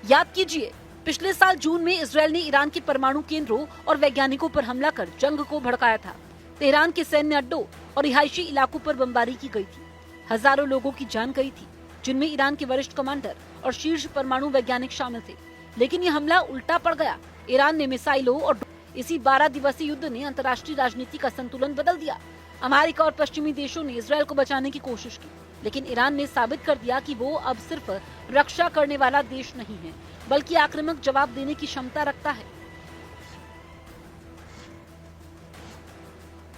याद कीजिए, पिछले साल जून में इजरायल ने ईरान के परमाणु केंद्रों और वैज्ञानिकों पर हमला कर जंग को भड़काया था। तेहरान के सैन्य अड्डों और रिहायशी इलाकों पर बमबारी की गई थी। हजारों लोगों की जान गई थी, जिनमें ईरान के वरिष्ठ कमांडर और शीर्ष परमाणु वैज्ञानिक शामिल थे। लेकिन ये हमला उल्टा पड़ गया। ईरान ने मिसाइलों और इसी 12 दिवसीय युद्ध ने अंतर्राष्ट्रीय राजनीति का संतुलन बदल दिया। अमेरिका और पश्चिमी देशों ने इजरायल को बचाने की कोशिश की, लेकिन ईरान ने साबित कर दिया कि वो अब सिर्फ रक्षा करने वाला देश नहीं है, बल्कि आक्रामक जवाब देने की क्षमता रखता है।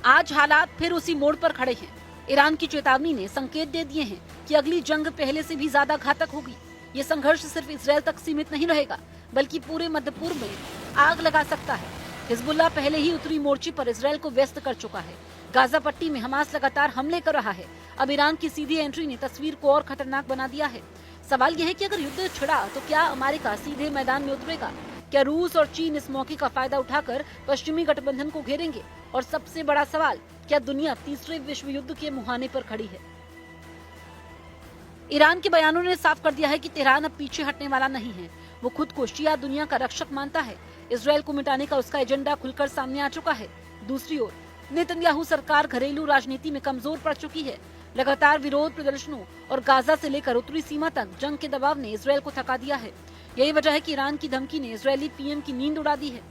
आज हालात फिर उसी मोड़ पर खड़े हैं। ईरान की चेतावनी ने संकेत दे दिए हैं कि अगली जंग पहले से भी ज्यादा घातक होगी। ये संघर्ष सिर्फ इजरायल तक सीमित नहीं रहेगा, बल्कि पूरे मध्य पूर्व में आग लगा सकता है। हिजबुल्लाह पहले ही उत्तरी मोर्चे पर इजरायल को व्यस्त कर चुका है। गाजा पट्टी में हमास लगातार हमले कर रहा है। अब ईरान की सीधी एंट्री ने तस्वीर को और खतरनाक बना दिया है। सवाल यह है कि अगर युद्ध छिड़ा तो क्या अमेरिका सीधे मैदान में उतरेगा? क्या रूस और चीन इस मौके का फायदा उठाकर पश्चिमी गठबंधन को घेरेंगे? और सबसे बड़ा सवाल, क्या दुनिया तीसरे विश्व युद्ध के मुहाने पर खड़ी है? ईरान के बयानों ने साफ कर दिया है कि तेहरान अब पीछे हटने वाला नहीं है। वो खुद को शिया दुनिया का रक्षक मानता है। इजरायल को मिटाने का उसका एजेंडा खुलकर सामने आ चुका है। दूसरी ओर नेतन्याहू सरकार घरेलू राजनीति में कमजोर पड़ चुकी है। लगातार विरोध प्रदर्शनों और गाजा से लेकर उत्तरी सीमा तक जंग के दबाव ने इजरायल को थका दिया है। यही वजह है कि ईरान की धमकी ने इजरायली पीएम की नींद उड़ा दी है।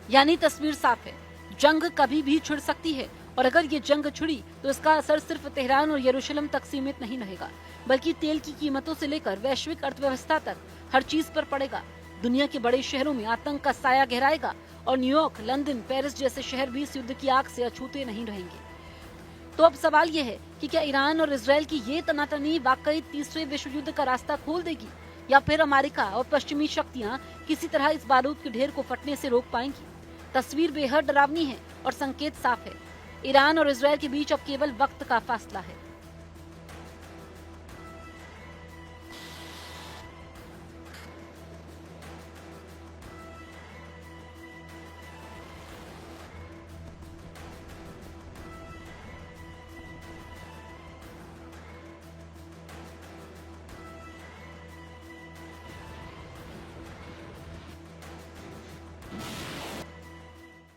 यानी तस्वीर साफ है, जंग कभी भी छिड़ सकती है, और अगर ये जंग छिड़ी तो इसका असर सिर्फ तेहरान और यरूशलेम तक सीमित नहीं रहेगा, बल्कि तेल की कीमतों से लेकर वैश्विक अर्थव्यवस्था तक हर चीज पर पड़ेगा। दुनिया के बड़े शहरों में आतंक का साया गहराएगा और न्यूयॉर्क, लंदन, पेरिस जैसे शहर भी इस युद्ध की आग से अछूते नहीं रहेंगे। तो अब सवाल ये है कि क्या ईरान और इजरायल की ये तनातनी वाकई तीसरे विश्व युद्ध का रास्ता खोल देगी, या फिर अमेरिका और पश्चिमी शक्तियां किसी तरह इस बारूद के ढेर को फटने से रोक पाएंगी? तस्वीर बेहद डरावनी है और संकेत साफ है। ईरान और इजरायल के बीच अब केवल वक्त का फासला है।